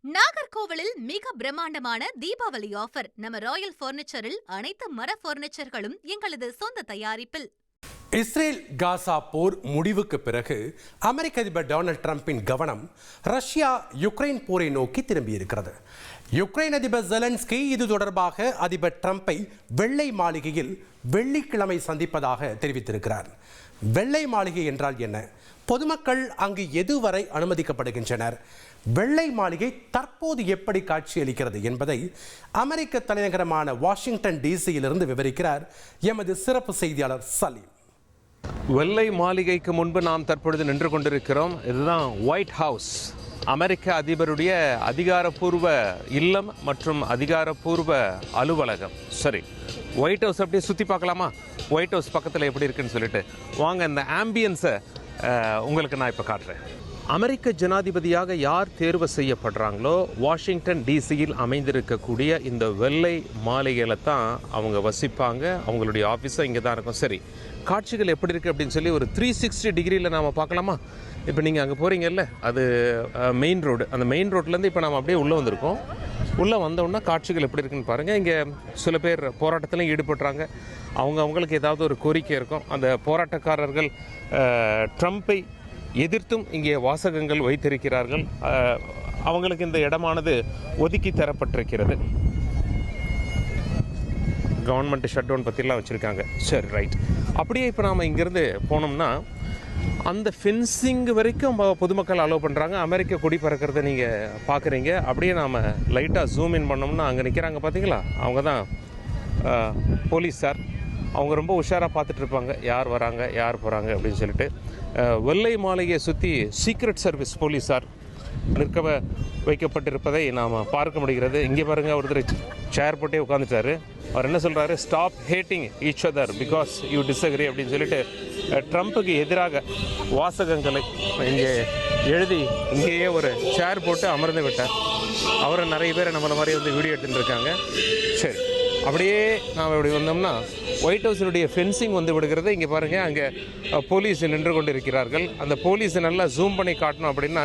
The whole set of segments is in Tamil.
நாகர்கோவிலில் மிக பிரம்மாண்டமான தீபாவளி ஆஃபர். நம்ம ராயல் பர்னிச்சரில் அனைத்து மர பர்னிச்சர்களும் எங்களது சொந்த தயாரிப்பில். இஸ்ரேல் காசா போர் முடிவுக்கு பிறகு அமெரிக்க அதிபர் டொனால்ட் ட்ரம்பின் கவனம் ரஷ்யா யுக்ரைன் போரை நோக்கி திரும்பியிருக்கிறது. யுக்ரைன் அதிபர் ஜெலன்ஸ்கி இது தொடர்பாக அதிபர் ட்ரம்பை வெள்ளை மாளிகையில் வெள்ளிக்கிழமை சந்திப்பதாக தெரிவித்திருக்கிறார். வெள்ளை மாளிகை என்றால் என்ன? பொதுமக்கள் அங்கு எதுவரை அனுமதிக்கப்படுகின்றனர்? வெள்ளை மாளிகை தற்போது எப்படி காட்சியளிக்கிறது என்பதை அமெரிக்க தலைநகரமான வாஷிங்டன் டிசியிலிருந்து விவரிக்கிறார் எமது சிறப்பு செய்தியாளர் சலீம். வெள்ளை மாளிகைக்கு முன்பு நாம் தற்பொழுது நின்று கொண்டிருக்கிறோம். இதுதான் ஒயிட் ஹவுஸ், அமெரிக்க அதிபருடைய அதிகாரப்பூர்வ இல்லம் மற்றும் அதிகாரப்பூர்வ அலுவலகம். சரி, ஒயிட் ஹவுஸ் அப்படியே சுற்றி பார்க்கலாமா? ஒயிட் ஹவுஸ் பக்கத்தில் எப்படி இருக்குன்னு சொல்லிட்டு வாங்க, இந்த ஆம்பியன்ஸை உங்களுக்கு நான் இப்போ காட்டுறேன். அமெரிக்க ஜனாதிபதியாக யார் தேர்வு செய்யப்படுறாங்களோ வாஷிங்டன் டிசியில் அமைந்திருக்கக்கூடிய இந்த வெள்ளை மாளிகையில் தான் அவங்க வசிப்பாங்க. அவங்களுடைய ஆஃபீஸும் இங்கே தான் இருக்கும். சரி, காட்சிகள் எப்படி இருக்குது அப்படின்னு சொல்லி ஒரு 360 டிகிரியில் நாம் பார்க்கலாமா? இப்போ நீங்கள் அங்கே போகிறீங்கல்ல, அது மெயின் ரோடு. அந்த மெயின் ரோட்லேருந்து இப்போ நாம் அப்படியே உள்ளே வந்திருக்கோம். உள்ளே வந்தோன்னா காட்சிகள் எப்படி இருக்குன்னு பாருங்கள். இங்கே சில பேர் போராட்டத்திலையும் ஈடுபடுறாங்க. அவங்களுக்கு ஏதாவது ஒரு கோரிக்கை இருக்கும். அந்த போராட்டக்காரர்கள் ட்ரம்பை எதிர்த்தும் இங்கே வாசகங்கள் வைத்திருக்கிறார்கள். அவங்களுக்கு இந்த இடமானது ஒதுக்கி தரப்பட்டிருக்கிறது. கவர்மெண்ட் ஷட் டவுன் பற்றிலாம் வச்சுருக்காங்க. சரி, ரைட். அப்படியே இப்போ நாம் இங்கேருந்து போனோம்னா அந்த ஃபென்சிங் வரைக்கும் பொதுமக்கள் அலோவ் பண்ணுறாங்க. அமெரிக்க கொடி பறக்கிறத நீங்கள் பார்க்குறீங்க. அப்படியே நாம் லைட்டாக ஜூம் இன் பண்ணோம்னா அங்கே நிற்கிறாங்க பார்த்தீங்களா? அவங்க தான் போலீஸார். அவங்க ரொம்ப உஷாராக பார்த்துட்ருப்பாங்க, யார் வராங்க யார் போகிறாங்க அப்படின்னு சொல்லிட்டு. வெள்ளை மாளிகையை சுற்றி சீக்ரெட் சர்வீஸ் போலீஸார் நிற்க வைக்கப்பட்டிருப்பதை நாம் பார்க்க முடிகிறது. இங்கே பாருங்கள், ஒருத்தர் சேர் போட்டே உட்காந்துட்டாரு. அவர் என்ன சொல்கிறாரு? Stop hating each other because you disagree அப்படின்னு சொல்லிட்டு ட்ரம்ப்புக்கு எதிராக வாசகங்களை இங்கே எழுதி இங்கேயே ஒரு சேர் போட்டு அமர்ந்து விட்டார். அவரை நிறைய பேர் நம்மளை மாதிரி வந்து வீடியோ எடுத்துகிட்டு இருக்காங்க. சரி, அப்படியே நாம் இப்படி வந்தோம்னா ஒயிட் ஹவுஸினுடைய ஃபென்சிங் வந்து விடுகிறது. இங்கே பாருங்கள், அங்கே போலீஸ் நின்று கொண்டு இருக்கிறார்கள். அந்த போலீஸை நல்லா ஜூம் பண்ணி காட்டணும் அப்படின்னா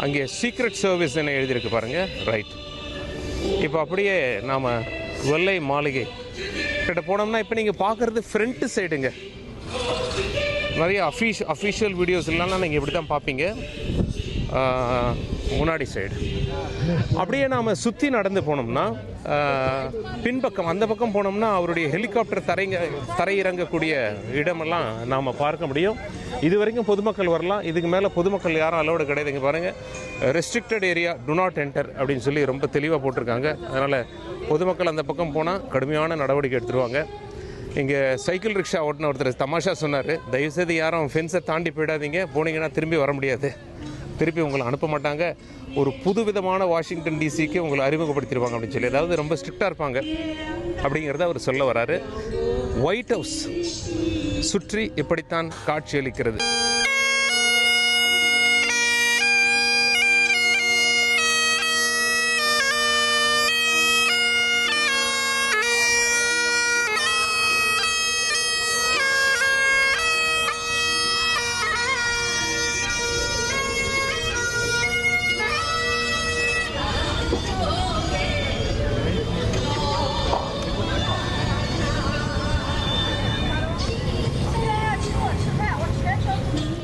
அங்கே சீக்ரெட் சர்வீஸ் என்ன எழுதியிருக்கு பாருங்கள். ரைட், இப்போ அப்படியே நாம் வெள்ளை மாளிகை கிட்ட போனோம்னா இப்போ நீங்கள் பார்க்குறது ஃப்ரண்ட் சைடுங்க. நிறைய அஃபீஷியல் வீடியோஸ் இல்லைன்னா நீங்கள் இப்படி தான் பார்ப்பீங்க. முன்னாடி சைடு அப்படியே நாம் சுற்றி நடந்து போனோம்னா பின்பக்கம் அந்த பக்கம் போனோம்னா அவருடைய ஹெலிகாப்டர் தரையிறங்கக்கூடிய இடமெல்லாம் நாம் பார்க்க முடியும். இது வரைக்கும் பொதுமக்கள் வரலாம், இதுக்கு மேலே பொதுமக்கள் யாரும் அலோடு கிடையாது. இங்கே பாருங்கள், restricted area, to not enter அப்படின்னு சொல்லி ரொம்ப தெளிவாக போட்டிருக்காங்க. அதனால் பொதுமக்கள் அந்த பக்கம் போனால் கடுமையான நடவடிக்கை எடுத்துருவாங்க. இங்கே சைக்கிள் ரிக்ஷா ஓட்டின ஒருத்தர் தமாஷா சொன்னார், தயவுசெய்து யாரும் ஃபென்ஸை தாண்டி போயிடாதீங்க, போனீங்கன்னா திரும்பி வர முடியாது, திருப்பி உங்களை அனுப்ப மாட்டாங்க, ஒரு புது விதமான வாஷிங்டன் டிசிக்கு உங்களை அறிமுகப்படுத்திடுவாங்க அப்படின்னு சொல்லி, அதாவது ரொம்ப ஸ்ட்ரிக்டாக இருப்பாங்க அப்படிங்கிறத அவர் சொல்ல வராரு. ஒயிட் ஹவுஸ் சுற்றி இப்படித்தான் காட்சியளிக்கிறது.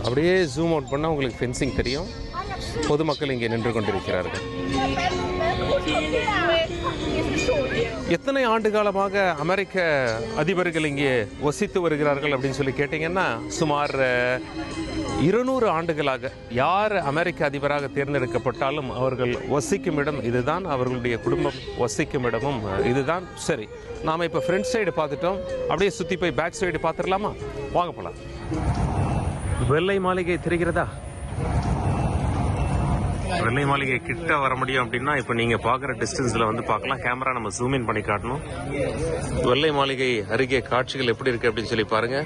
அப்படியே ஜூம் அவுட் பண்ணால் உங்களுக்கு ஃபென்சிங் தெரியும். பொதுமக்கள் இங்கே நின்று கொண்டிருக்கிறார்கள். எத்தனை ஆண்டு காலமாக அமெரிக்க அதிபர்கள் இங்கே வசித்து வருகிறார்கள் அப்படின்னு சொல்லி கேட்டிங்கன்னா சுமார் 200 ஆண்டுகளாக யார் அமெரிக்க அதிபராக தேர்ந்தெடுக்கப்பட்டாலும் அவர்கள் வசிக்கும் இடம் இதுதான், அவர்களுடைய குடும்பம் வசிக்கும் இடமும் இதுதான். சரி, நாம் இப்போ ஃப்ரண்ட் சைடு பார்த்துட்டோம். அப்படியே சுற்றி போய் பேக் சைடு பார்த்துடலாமா? வாங்க போகலாம். வெள்ளை மாளிகை தெரிகிறதா? வெள்ளை மாளிகை கிட்ட வர முடியும் அப்படின்னா இப்போ நீங்கள் பார்க்குற டிஸ்டன்ஸில் வந்து பார்க்கலாம். கேமரா நம்ம ஜூம் இன் பண்ணி காட்டணும். வெள்ளை மாளிகை அருகே காட்சிகள் எப்படி இருக்குது அப்படின்னு சொல்லி பாருங்கள்.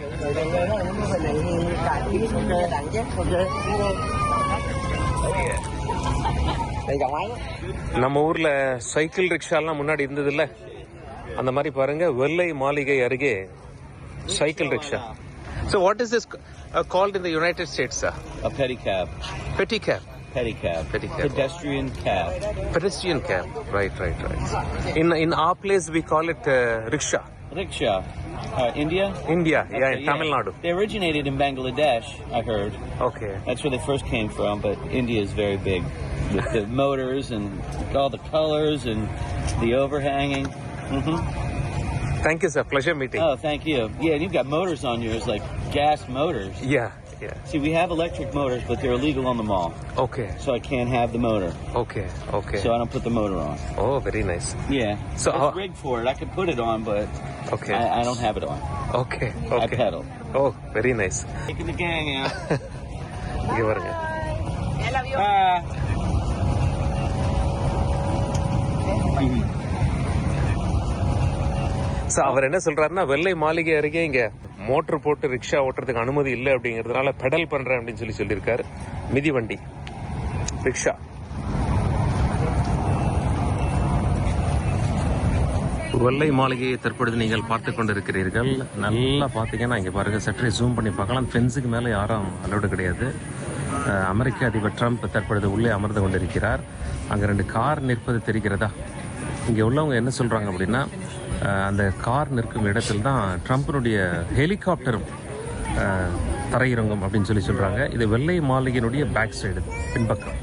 நம்ம ஊரில் சைக்கிள் ரிக்ஷாலாம் முன்னாடி இருந்ததில்ல, அந்த மாதிரி பாருங்கள் வெள்ளை மாளிகை அருகே cycle rickshaw. So what is this called in the United States, sir? A pedicab. Pedicab. Pedicab. Pedicab. Pedestrian cab. Pedestrian cab. Right. In our place we call it rickshaw. Rickshaw. India? India, yeah, Okay, in Tamil Nadu. They originated in Bangladesh, I heard. Okay. That's where they first came from, but India is very big. With the motors and all the colors and the overhanging. Thank you, sir. Pleasure meeting. Oh, thank you. Yeah, and you've got motors on yours, like gas motors. Yeah. See, we have electric motors, but they're illegal on the mall. Okay. So I can't have the motor. Okay. So I don't put the motor on. Oh, very nice. Yeah. So it's rigged for it. I can put it on, but Okay. I don't have it on. Okay. I pedal. Oh, very nice. Taking the gang out. இங்க பாருங்க. So, அவர் என்ன சொல்றாருன்னா வெள்ளை மாளிகை அருகே இங்க மோட்டர் போட்டு ரிக்ஷா ஓட்டுறதுக்கு அனுமதி இல்லை அப்படிங்கிறதுனால பெடல் பண்றேன் அப்படின்னு சொல்லியிருக்காரு. மிதிவண்டி ரிக்ஷா. வெள்ளை மாளிகையை தற்பொழுது நீங்கள் பார்த்து கொண்டிருக்கிறீர்கள். நல்லா பார்த்தீங்கன்னா இங்கே பாருங்க, சற்றே ஜூம் பண்ணி பார்க்கலாம். ஃபென்ஸுக்கு மேலே யாரும் அலோடு கிடையாது. அமெரிக்க அதிபர் ட்ரம்ப் தற்பொழுது உள்ளே அமர்ந்து கொண்டிருக்கிறார். அங்கே 2 கார் நிற்பது தெரிகிறதா? இங்கே உள்ளவங்க என்ன சொல்கிறாங்க அப்படின்னா, அந்த கார் நிற்கும் இடத்தில் தான் ட்ரம்ப்பினுடைய ஹெலிகாப்டரும் தரையிறங்கும் அப்படின்னு சொல்கிறாங்க. இது வெள்ளை மாளிகையினுடைய பேக் சைடு, பின்பக்கம்.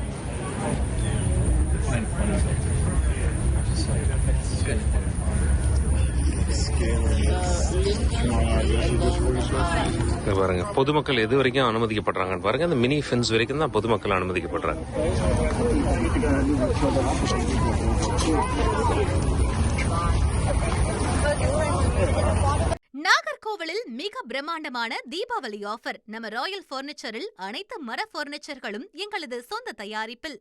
பாருங்க, பொதுமக்கள் எது வரைக்கும் அனுமதிக்கப்படுறாங்கன்னு பாருங்க. அந்த மினி ஃபென்ஸ் வரைக்கும் தான் பொதுமக்கள் அனுமதிக்கப்படுறாங்க. நாகர்கோவிலில் மிக பிரம்மாண்டமான தீபாவளி ஆஃபர். நம்ம ராயல் பர்னிச்சரில் அனைத்து மர பர்னிச்சர்களும் எங்களது சொந்த தயாரிப்பில்.